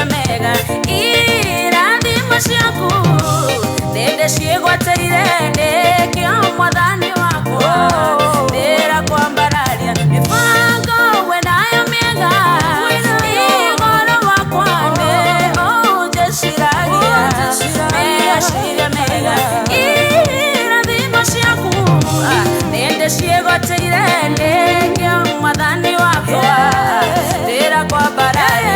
meciria mega irathimo ciaku ndende ciĩgwateire ndĩkĩo mwathani wakwa ndĩra kwambararia mĩbango we nayo mĩega igũrũ wakwa nĩ ũnjĩciragia meciria mega irathimo ciaku ndende ciĩgwateire ndĩkĩo mwathani wakwa ndĩra kwambararia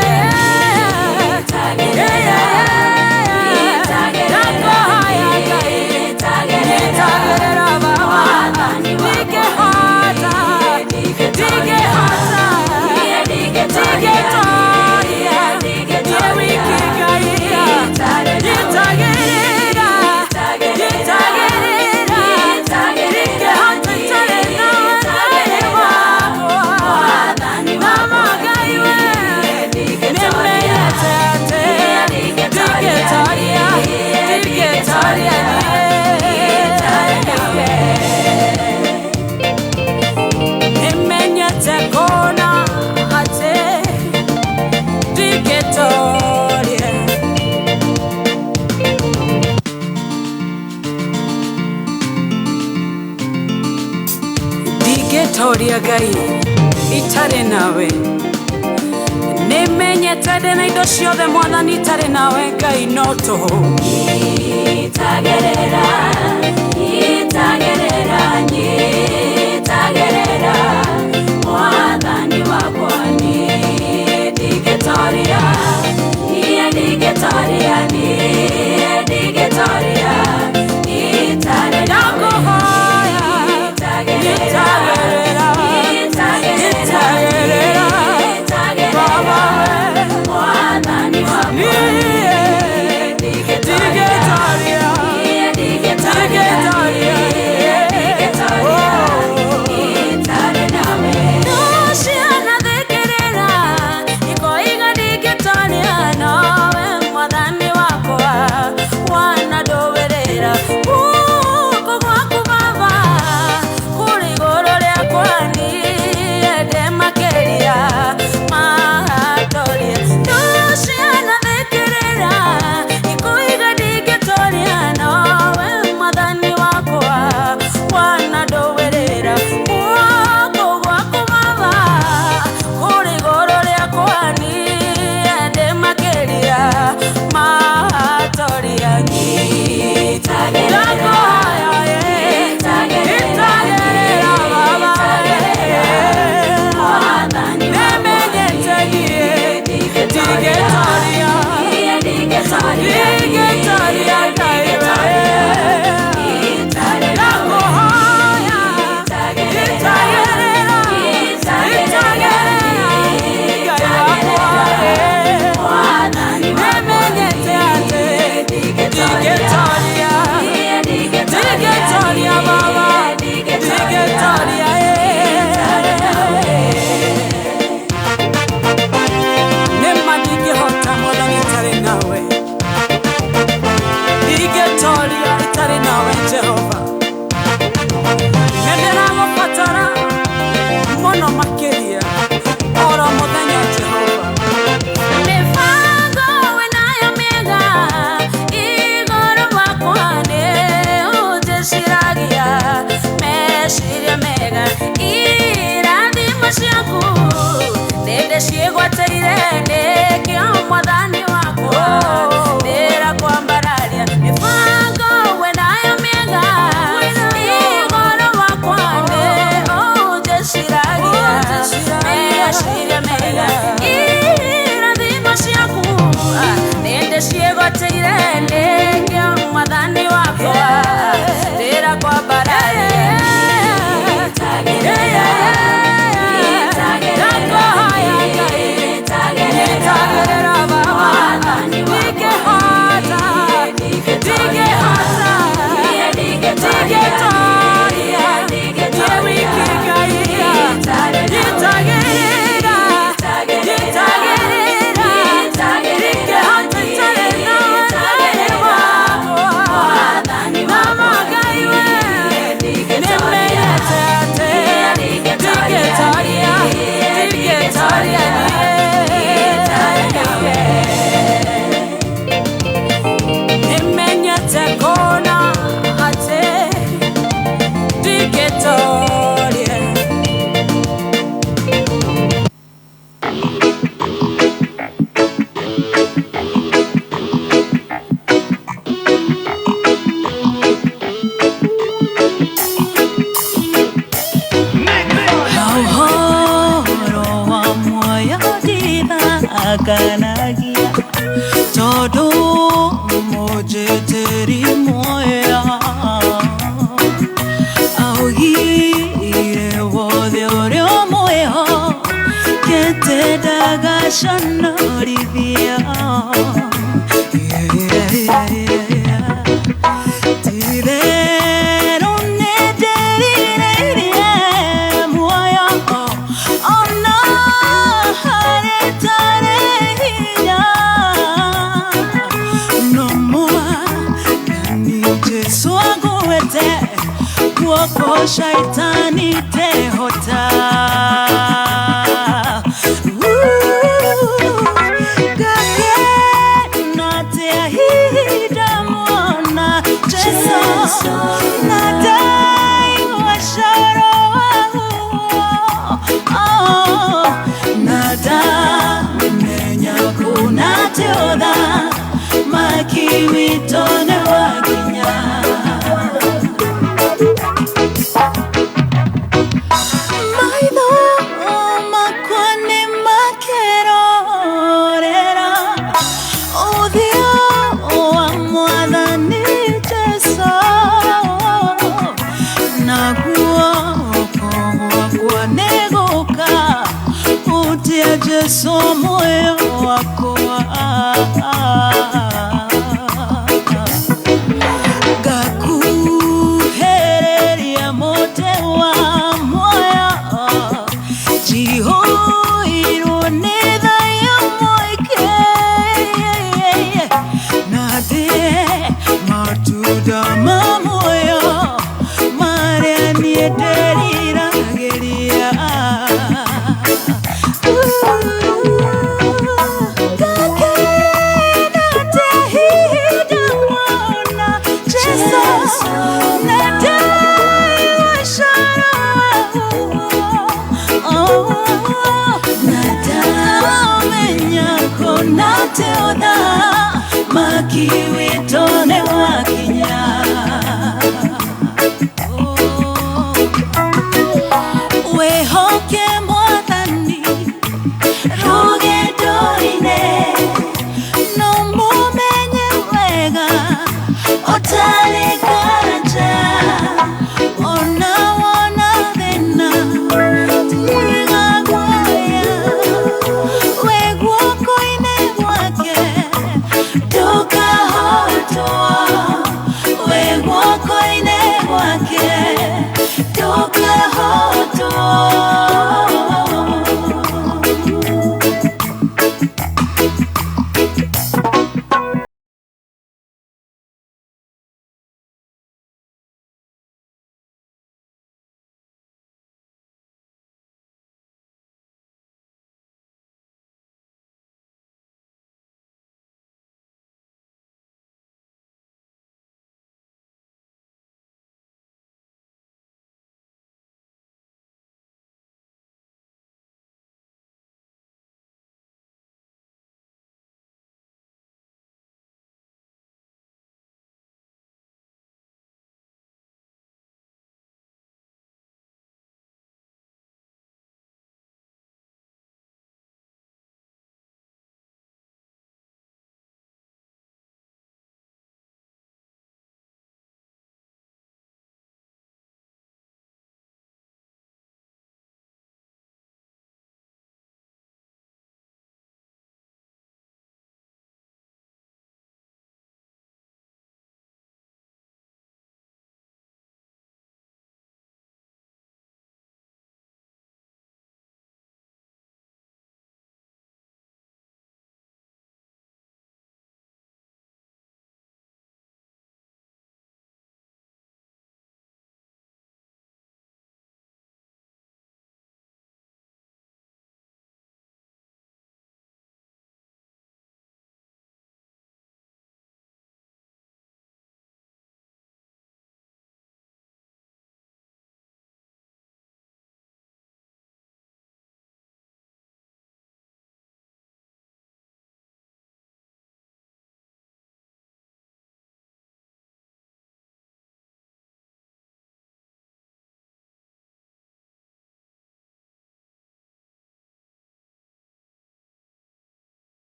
Toria gai itare nawe nimenyete ndĩna indo ciothe mwathani itare nawe ngai no tũhũ itagerera mwathani wakwa niĩ ndigĩtoria itare nawe Mwathani wakwa Shaitani te hota Gake na te ahida mona Jesu na dai wa sharo na da menya kuna te oda makiwito ne wakinya Jesu moyo wako gakuhereria mote wa moyo jihoirwo nĩ thayũ mũingĩ na thĩ matunda ma muoyo marĩa niĩ ndĩriragĩria Teoda makiwito ne wakinya wehoke mwathani rugendoine no mumenye wega otale kanja ona wona thina tiga gwaya wegwo koine wake doka hotoa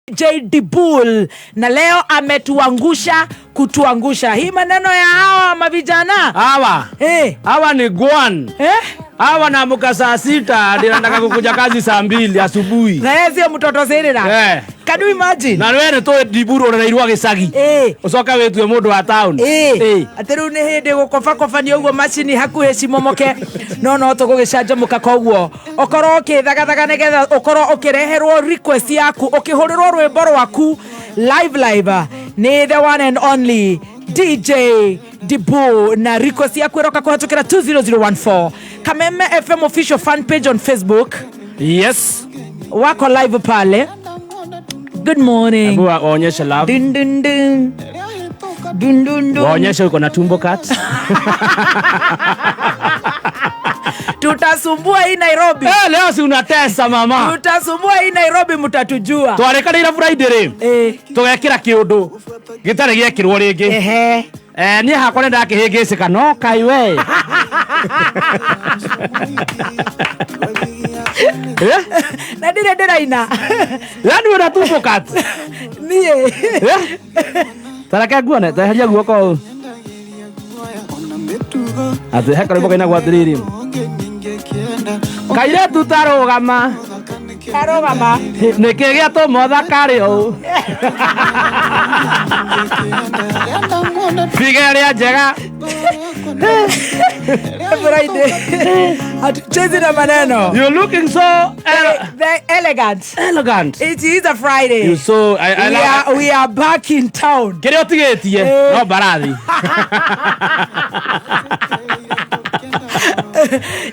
DJ Dibul, na leo ametuangusha kutuangusha. Hii maneno ya hawa mavijana hawa ni gwan hawa na muka saa 6 ndio nataka kukuja kazi saa 2 asubuhi. Na yeye sio mtoto serera. Can you imagine? Na wewe to Diburu na irwa gicagi. Ucoka wetwe mundu wa town. Ateru ni hindi gukofa ni uguo machini hakuhe cimomoke. No tugugicanjamuka koguo. Okoro ukithagathaga nigetha okoro ukireherwo request yaku ukihurirwo rwimbo rwaku live ni the one and only DJ Dibu, na request yaku iroka kuhatukira 20014 Kameme FM official fan page on Facebook. Yes, wako live pale. Good morning. Abu waonyesha love. Dun. Waonyesha uko na tumbo cut. Tutasumbua hii Nairobi. Leo si unatesa mama. Tutasumbua hii Nairobi, mtatujua. Twarekanira Friday tugekira kiundu gitare giekirwo ringi. Ni hakwa nenda kihingicika no kai we. Na ndira ina. Yani wena tumbo cut. Nie. Taraka guone, taharia guoko. Ate hakare boka ina gwatiriri. Kaire tutarogama. Karogama. Nikigia to mothakari o. Figeria njega. Friday. Atucheze na maneno. You're looking so elegant. It is a Friday. You so we are back in town. Kire otigetie no barathi.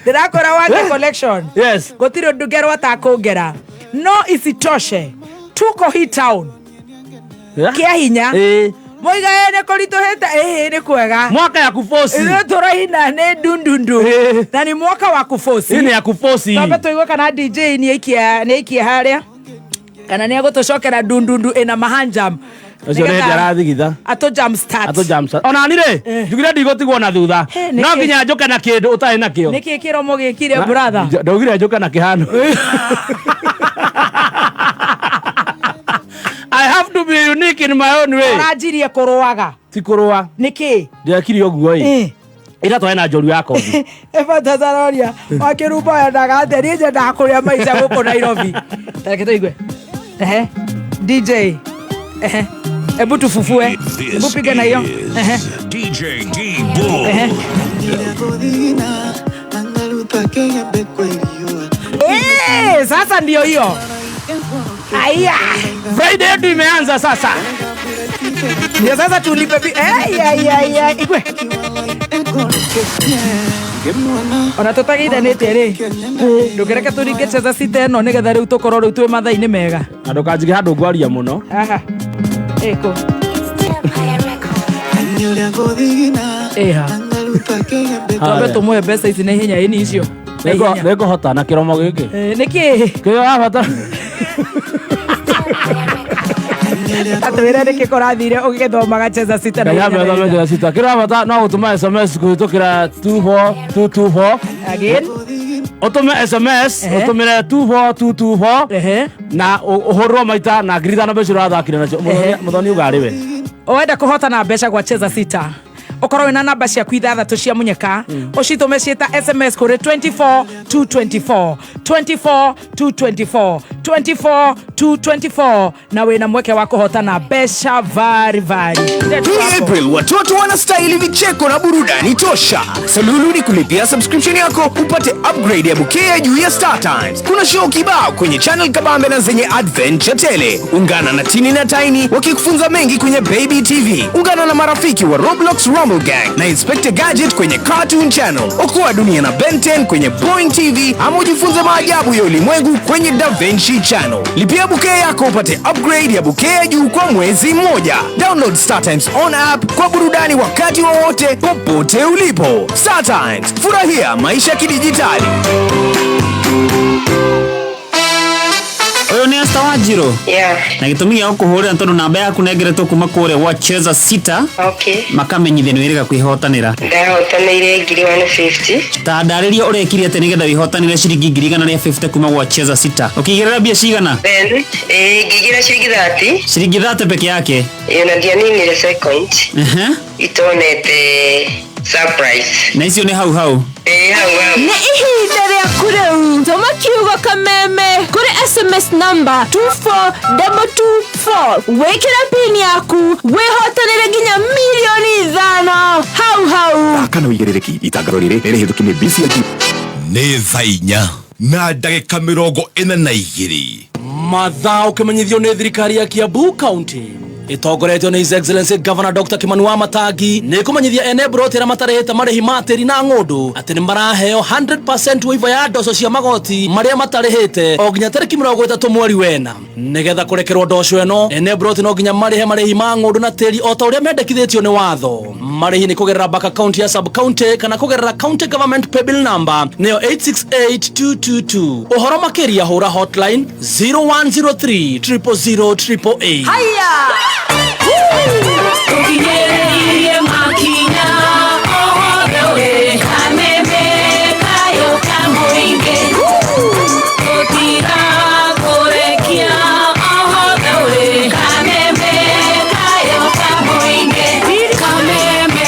Ndirakora wake collection. Yes. Gotiro ndugero atakongera. No isitoshe. Tuko hii town. Kia hinya. Moiga ene kolito heta ni kwega. Mwaka ya kufosi. Ile turahina ne dundundu. Na ni mwaka wa kufosi. Ni ya kufosi. Baba toigo kana DJ ni ikia haria. Kana ni agotocokera dundundu ina mahanjam. Ojo ne ndarathigitha. Ato jam start. Ona nire. Njugire ndigotigwo na thutha. No nginya njoke na kindu utai nakio. Niki kiromo gikire brother. Ndogire njoke na kihano. I have to be unique in my own way. Arajirie kuruaga. Ti kurua. Niki? Ndiakiri oguo ira to ena njoru yako. Eba tazaroria. Wakiruba ya ndagate ni je ndakuria maica guko Nairobi. Tareke toigwe. DJ. Ebu tufufue. Ebu piga na hiyo. DJ Dibu. Sasa ndio hiyo. Aya. Friday ndio imeanza sasa. Ndio sasa tulipe Igwe. Ona tutagida nete ri. Ndugereka turinge cheza sita no nigetha riu tukoro riu twi mathaini mega. Andu kanjige handu ngwaria muno. Aha. Eko. Tobe tumoe besa ici ne hinya ini icio. Lego hota na kiromo giki. Niki? Kio hata. Atwira niki korathire ugithomaga cheza sita na hinya. Ya cheza sita. Kiro hata no gutuma SMS kuhitukira 24224. Again. Otume SMS, otumire 24224. Na uhorwo maita na ngirithano beciro athakire nacio. Muthoni ugari we. Oenda kuhota na mbeca gwa cheza sita. Okoro na namba cia kwithathatũ cia munyeka ucitume ciita SMS kuri 24224 24224 24224 na wina mweke wa kuhotana mbeca vari. April watoto wanastahili vicheko na burudani tosha. Salulu ni kulipia subscription yako upate upgrade ya bouquet ya juu ya Star Times. Kuna show kibao kwenye channel kabambe na zenye adventure tele. Ungana na Tini na Tiny wakikufunza mengi kwenye Baby TV. Ungana na marafiki wa Roblox Rumble Gang na Inspector Gadget kwenye Cartoon Channel. Okoa dunia na Ben 10 kwenye Boing TV ama ujifunze maajabu ya ulimwengu kwenye Da Vinci Channel. Lipia bouquet yako upate upgrade ya bouquet ya juu kwa mwezi mmoja. Download Star Times on app kwa burudani wakati wowote popote ulipo. Star Times, furahia maisha kidijitali. Oyo ni Asta wa Wanjiro. Yeah. Na gitumi ya kuhurira tondu namba yaku nengeretwo kuma kure wacheza 6. Okay. Makamenyithia ni wirika kwihotanira. Ndahotanire 150. Ta ndariria urekire ate nigetha wihotanire ciringi 150 kuma wacheza 6. Ukigirira bia cigana? Then ngigira ciringi 30. Ciringi 30 peke yake. Na ndianinire second. Itonete surprise. Na icio ni hau hau. Hau. Nĩ ihinda rĩaku rĩu. Tũma kiugo kameme kũrĩ SMS number 24224. Wĩkĩre pin yaku wĩhotanĩre nginya milioni 5 hau hau. Kana uigĩrĩrĩki itangaro rĩrĩ rĩhĩtũkie BCLG. Nĩ thaa 4 na ndagĩka 42 mathaa ũkĩmenyithio nĩ thirikari ya Kiambu County itongoretio nĩ His Excellency Governor Dr. Kimani wa Matangi nĩ kũmenyithia ene broti arĩa matarĩhĩte marĩhi ma tĩri na ng'ũndũ atĩ nĩ maraheo 100% waiver ya ndoco cia magoti marĩa matarĩhĩte o nginya tarĩki 30 mweri wena. Nĩgetha kũrekerwo ndoco ĩno ene broti no nginya marĩhe marĩhi ma ng'ũndũ na tĩri o ta ũrĩa mendekithĩtio nĩ watho. Marĩhi nĩ kũgerera back account ya sub county kana kũgerera county government pay bill number nĩyo 868222. Ũhoro makĩria hũra hotline 0103 000 888. Haya. Ukinyereye makinya ohodewe kameme kayo kamoinge Otira korekia ohodewe kameme kayo kamoinge Kameme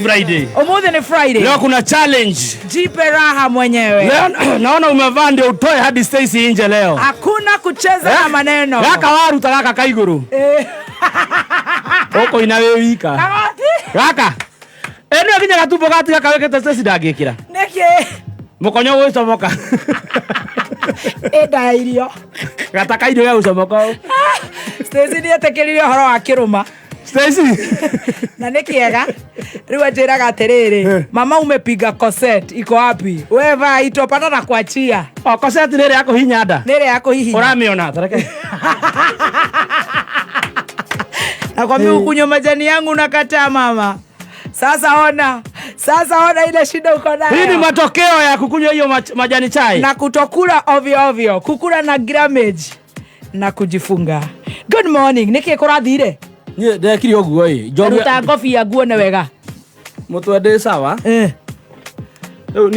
Friday. Umuthi ni Friday. Leo kuna challenge. Jipe raha mwenyewe. Leo naona umevaa ndio utoe hadi Stacy nje leo. Hakuna kucheza na maneno. Gaka waru tagaka kaiguru. Oko ina wewe wika. Gaka. Eno akinya gatumbo gatiga kawekete Stacy ndangikira. Neke. Mukonyo wewe somoka. Eda irio. Gataka irio ya usomoka. Stacy ni atekeririe horo wa kiruma. Stacy. Na nikiega. Riwa njiraga atiriri. Mama umepiga cassette iko wapi? Wewe itopata na kuachia. O cassette nere yako hinyanda. Nere yako hihi. Uramiona tareke. Nakwambia ukunywa majani yangu nakataa mama. Sasa ona ile shida uko nayo. Hii ni matokeo ya kukunywa hiyo majani chai. Na kutokula ovyo ovyo, kukula na grammage na kujifunga. Good morning, niki kurathire. Nye ndekiri oguo ĩ. Ruta ngobia nguone wega. Mutwende sawa?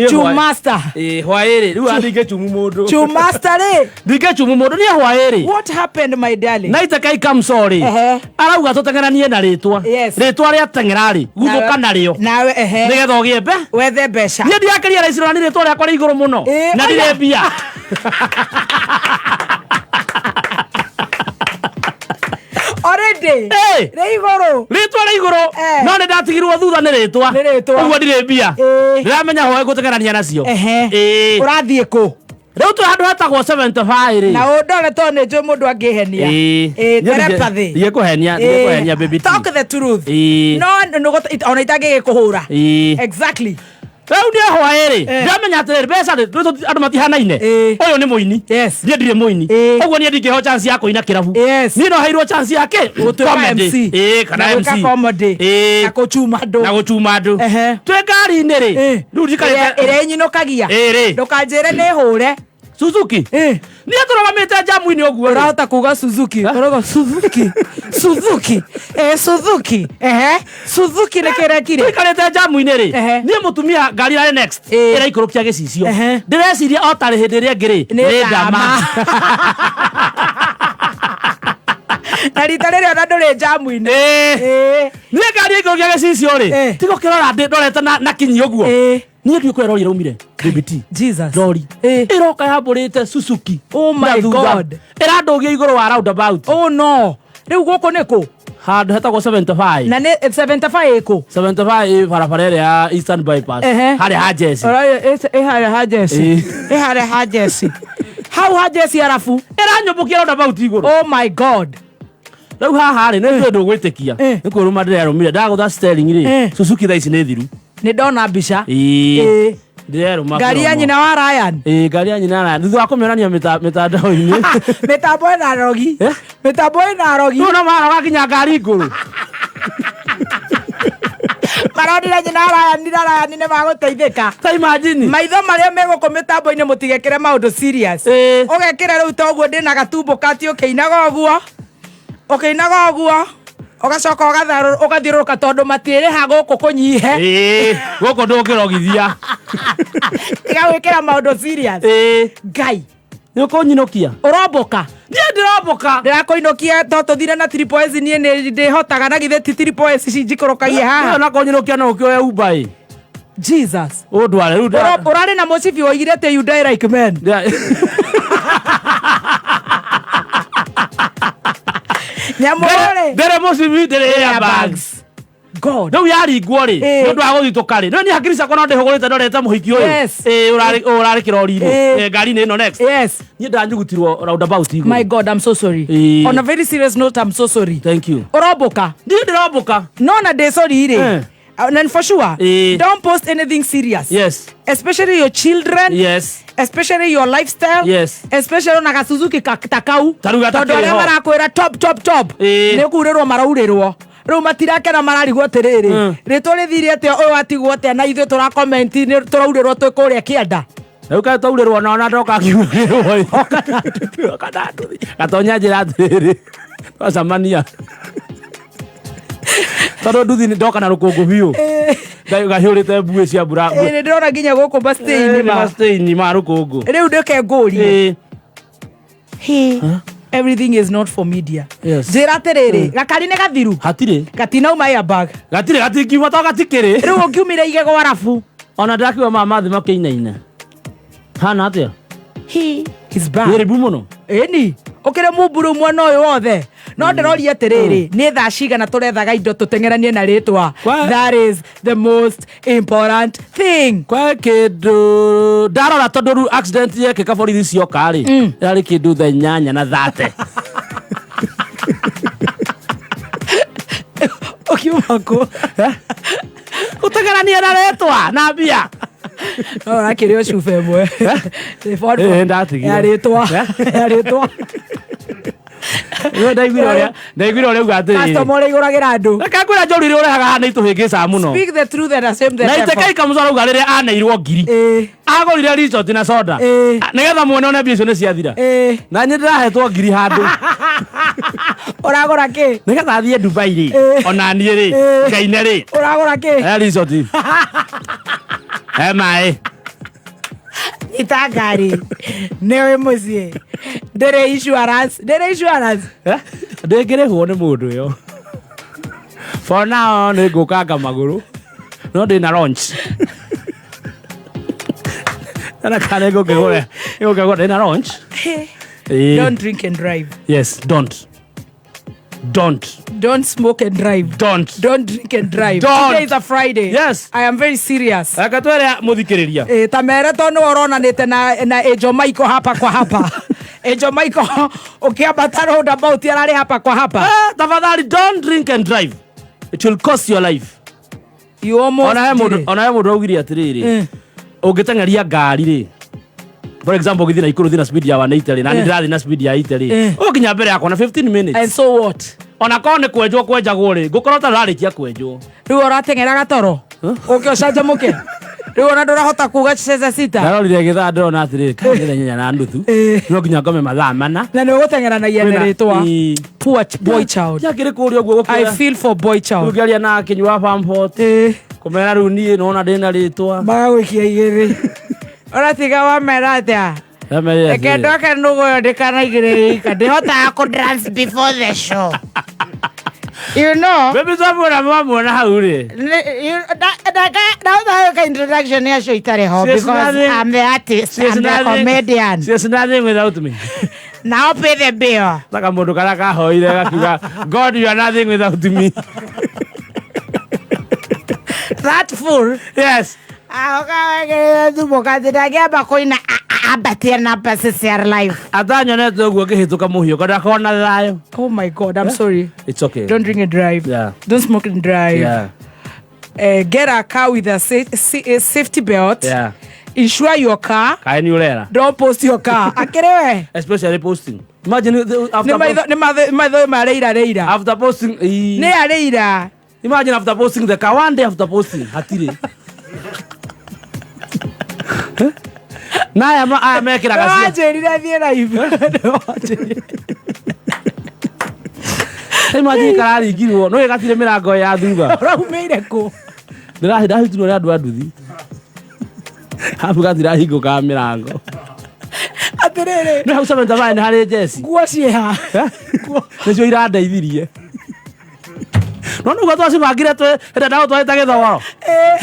Chum Master. Hwaĩrĩ, rĩu andinge chumu mũndũ. Chum Master rĩ. Ndinge chumu mũndũ nĩ hwaĩrĩ. What happened my darling? Naita kai come sorry. Arauga tũtengeranie na rĩtwa. Rĩtwa rĩa tengerari. Guthũka narĩo. Nawe nĩgetha ũgĩe mbe. Wethe mbeca. Niĩ ndiakĩria rĩcirwo nĩ rĩtwa rĩakwa rĩ igũrũ mũno. Na ndirĩ mbia. Already Ende. Reigoro. Ritwa reigoro. No ndatigirwo thutha ni ritwa. Uguo ndire mbia. Ndiramenya hoe gutegerania nacio. Urathie ku. Riu tu handu hatagwo 75 ri. Na ndore to ne jo mundu angihenia. Terepathi. Ye kuhenia baby. Talk the truth. No ona itange kuhura. Exactly. Riu ni hoere. Ndiramenya atiriri mbeca andu matihanaine. Uyu ni muini. Ni ndire muini. Uguo ni ndingiho chance ya kuina kirabu. Ni no hairwo chance yake gutuika MC. Kana MC. Na kuchuma andu. Na guchuma andu. Twe ngari ni ri. Riu ndikarite ire nyinukagia. Ndukanjire ni hure. Suzuki. Ni aturogamite jamu-ini oguo. Urahota kuga Suzuki. Orogo Suzuki. Suzuki. Suzuki. Suzuki ni kirekire. Ikarete jamu-ini ri. Ni mutumia ngari ya next. Ira ikurukia gicicio. Ndireciria o tari hindi ria ngiri. Ni ndama. Na rita rĩrĩa ona ndũrĩ jamu-inĩ. Ni ngari ikurukia gicicio ri. Tigo kirora ndorete na kinyi oguo. Ni ndio kwero iraumire BBT Jesus Lori iroka yamburite Suzuki. Oh my God. Irandogia iguru wa roundabout. Oh no. Riu guku niku handu hetagwo 75 na ni 75 iku 75 barabara ya Eastern Bypass hari hajesi hari hajesi hari hajesi how hajesi arafu iranyumbukia roundabout iguru. Oh my God. Riu haha ri ni ndu gwitikia ni kuruma ndirarumire ndagutha sterling ri Suzuki thaici ni thiru. Ni ndona mbica ndireruma ngari ya nyina wa Ryan. Ngari ya nyina Ryan thutha wa kumionania mitandao-ini mitambo ina rogi mitambo ina rogi no mara kinya ngari nguru marodira nyina Ryan ni maguteithika. Ta imagine maitho maria meguko mitambo-ini mutigekere maundu serious ugekira riu toguo ndina gatumbo kati ukiinaga oguo ugacoka ugathiuruka tondu matiriha guku kunyihe guku ndungirogithia igawikira maundu serious ngai ni ukunyinukia uromboka. Nie ndiromboka ndirakuinukia to tuthire na triple S nie ni ndihotaga na githe triple S njikurukagia haha na kunyinukia no ukioya Uber. Jesus udware urari na musibi woigire te you die like men. Nyamore dere musibi dere airbags God no yari gwori no ndo agothituka ri no ni hakirisa kono ndihugurite ndorete muhiki uyu urari kirori-ini ngari ni no next ni ndanyugutirwo roundabout iguru. My God, I'm so sorry. On a very serious note, I'm so sorry. Thank you. Oroboka Ndiromboka no na de sorry ire and for sure don't post anything serious. Yes, especially your children. Yes, especially your lifestyle. Yes, especially na Suzuki takau taruga tondu aria marakwira top ni kurirwo maraurirwo riu matirakena mararigwo atiriri ritwa rithire atia uyu atigwo atia na ithuĩ tura comment ni turaurirwo twi kuria kianda riu ka taurirwo na ndoka kiugirwo kana gatonya njira atiriri twacamania tondu nduthi ndoka na rukungu biu gahiurite mbuĩ cia mbura ni ndona nginya guku basteini ma rukungu riu ndike ngũrie everything is not for media. Njira atiriri gakari ni gathiru hatire gatinauma airbag gatire gatikiuma to gatikiri riu ungiumire igego arafu ona ndakiwa mama thima kiinaina hana atia he's bad yeri bumono eni ukire mumburu mwana uyu wothe no ndiroria atiriri ni thaa cigana turethaga indo tuteng'eranie na ritwa. That is the most important thing. Kwa kindu ndarora tondu accident yekika borithi cioka ri yari kindu the 8 na 30 ukiumako uteg'eranie na ritwa na mbia ora kirio cuba imwe ndatigire ya ritwa no ndaiguire uria uga atiri customer iguragira andu reka kwira njorire urehaga hana ituhingica muno. Speak the truth and assume the na itekai kamucora uga rire aneirwo ngiri agorire resort na soda nigetha muone ona mbia icio ni ciathira na nyi ndirahetwo ngiri handu uragura ki nigetha athie Dubai ri ona nie ri ngaine ri uragura ki resort mai itagari newe mucie ndere insurance ndengirihwo ni mundu yo for now ni ngukanga maguru no ndina launch ana kana ngukigura ndina launch don't drink and drive. Yes, don't. Don't smoke and drive. Don't drink and drive. Don't. Today is a Friday. Yes. I am very serious. Akatwele muthikiriria. Tamere tono oronanite na Ejo Michael hapa kwa hapa. Ejo Michael ukiambata road about yarari hapa kwa hapa. Tafadhali don't drink and drive. It will cost your life. You almost ona he mundu augire atiriri. Ungitengeria ngari ri. For example, githina ikuru thina speed ya 180 na ndirathi na speed ya 80 ukinya mbere yako na 15 minutes. And so what? Ona kone kwenjwo kwenjagwo ri ngukorwo ta rarikia kwenjwo. Riu uratengera gatoro. Ukiocaje muke. Riu ona ndurahota kuga cheza sita. Narorire githa ndona atiriri kana nyanya na nduthu. No kinya ngome mathaa mana. Na niwe gutengera na yene ritwa. Poor boy child. Yakire kuria guo I feel for boy child. Ukiaria na kinywa pampot. Kumera ru nie nona ndina ritwa. Magagwikia igiri. Ora tiga wa meratia. Ekendoke nugo ndikana igiri ndihota ku dance before the show. You know. Baby zabura mama na hauri. That introduction here show itare ho because I'm the artist, I'm the comedian. She's nothing without me. Now pay the bill. Saka mundu kara ka hoire gakiga God you are nothing without me. That fool. Yes. Okay, tumokaze dagia bakoina abatia na passer life. Atanya neto guo kihituka muhio kada kona thayo. Oh my God, I'm sorry. It's okay. Don't drink and drive. Yeah. Don't smoke and drive. Yeah. Get a car with a safety belt. Yeah. Insure your car. Kaini ulera. Don't post your car. Akerewe. Especially posting. Imagine after after posting. Imagine after posting the car one day after posting. Hatire. Naya mekira gacia. Wajerira thiera ibu. Imagine karari ngirwo no igatire mirango ya thutha. Raumeire ku. Ndirahitirwo ni andu anduthi. Hapu gatira hingo ka mirango. Atirere. No hausa menta vai hari Jesse. Guo ciha. Nicio irandeithirie. No no gwato aci bangire twe henda dawo twa tage thogoro.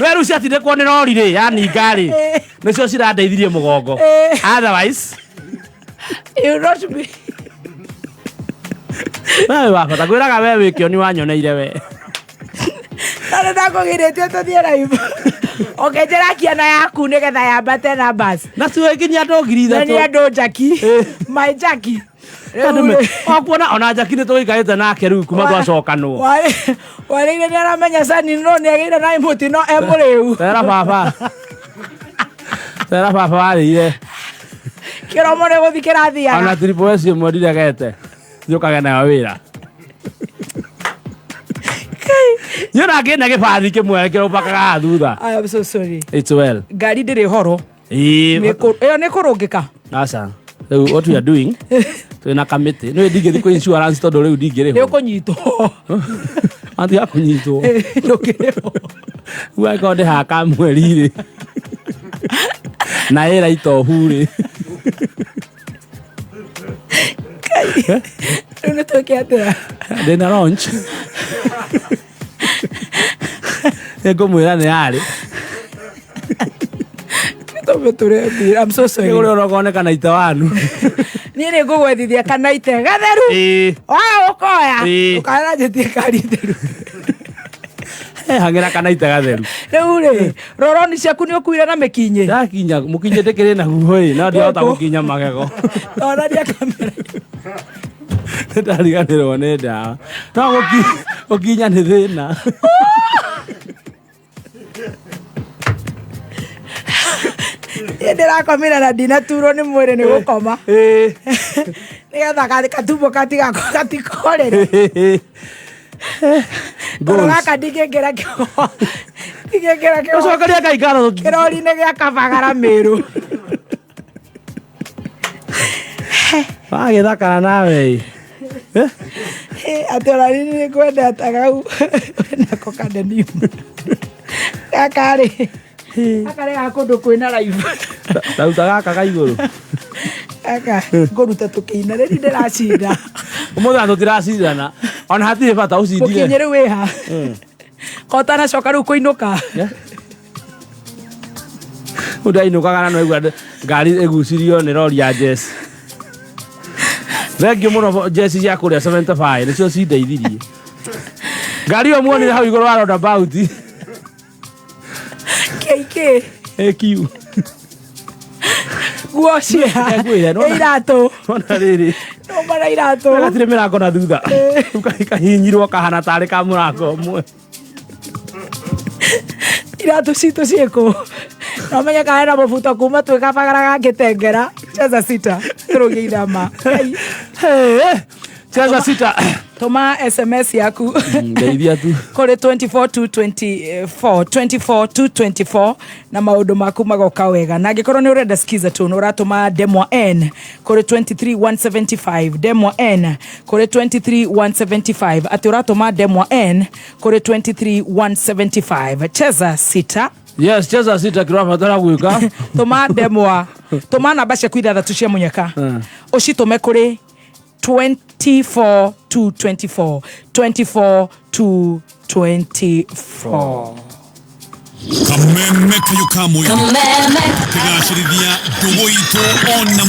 Weru cia tinde kwone rori ri yani ngari. Nicio cirandeithirie mugongo. Otherwise you not be. Wewe wafata kwiraga wewe kio ni wanyoneire we. Nare ndakugirĩtie tũthiĩ live. Ũkĩnjĩra kiana yaku nĩgetha yambate na bus. Na tuwe kinya andũ ngiri ithatũ. Nĩ andũ Jackie. My Jackie. Okuona ona Jackie nĩ tũikarĩte nake rĩu kuma twacokanwo. Warĩire nĩ aramenya Sani no nĩ agĩire na mũtino mũrĩu. Tera baba warĩire. Kĩromo nĩ gũthiĩ kĩrathiaga. Ona Triple S ĩmwe ndiregete. Njũkaga nayo wĩra. Yona ngĩna gĩbathi kĩmwe kĩropakaga thutha. I am so sorry. It's well. Ngari ndĩrĩ horo. Ĩyo nĩ kũrũngĩka. Aca. What we are doing? Twĩna kamĩtĩ. Nĩ ndingĩthi kwĩ insurance tondũ rĩu ndingĩrĩho. Nĩ ũkũnyitwo. Ati akũnyitwo. Ndũkĩrĩho. Uga ndĩ haka mweri-rĩ. Na ĩra itohu rĩ. Rĩu nĩ twĩke atĩa? Ndĩna launch. Ngũmwĩra nĩ yarĩ. I'm so sorry. Nĩ ũrĩa ũrokoneka ita wanu. Niĩ nĩ ngũgwethithia kanaite gatheru. Ũkoya. Ũkana njĩtie kari theru. Hangĩra kanaite gatheru. Rĩu rĩ, roroni ciaku nĩ ũkuire na mĩkinyi. Ndakinya mũkinyi ndĩkĩrĩ na huho-ĩ no ndihota gũkinya magego. Onaria kamera. Ndariganĩrwo nĩ ndawa. No gũkinya nĩ thĩna. Ndĩrakomire na ndinaturwo nĩ mwĩrĩ nĩ gũkoma. Nĩgetha katumbo gatikorere. Ngoro gaka ndingĩngĩra kĩo. Ũcokeria Ngai ngatho. Kĩrori-inĩ gĩa Kabagara Mĩrũ. Wagĩthakara nawe. Atĩ ona niĩ nĩngwendete kau. Nako kadenium. Gaka-rĩ. Gaka nĩ ga kũndũ kwĩna live. Taruta gaka ka igũrũ. Gaka ngũruta tũkĩina rĩrĩ ndĩracinda. Ũmũthĩ tũtiracindana. Ona hatirĩ bata ũcindire. Mũkinyi rĩu wĩ ha. Kotanacoka rĩu kũinũka. Ndainũkaga na no igua ngari ĩgucirio nĩ rori ya Jess. Thengio muno jesi cia kuria 75 nicio cindeithirie. Ngari yo muonire hau iguru wa roundabout. KK. EQ. Guocia. Iratu. Ona riri. No bara iratu. Gatire mirango na thutha. Kahinyirwo kahana tari ka murango umwe. Iratu cito cieko. No menya kaera mafuta kuma twikabagara gakitengera. Cheza sita. Turuge idama. Cheza sita. Toma SMS yaku. Ndeithia tu. Kore 24 na maundu maku magoka wega. Na gikorwo ni urenda skiza tu no ratuma demo N kore 23175 demo N kore 23175 ati uratuma demo N kore 23175 cheza sita. Yes, cheza sita kirabatara gwika. Toma demo toma na basha kwitha tushia munyaka. Ushitume kuri 24 to 24 24 to 24. Kameme kayo kamwe. Kameme. Tigashirithia ndugu itu ona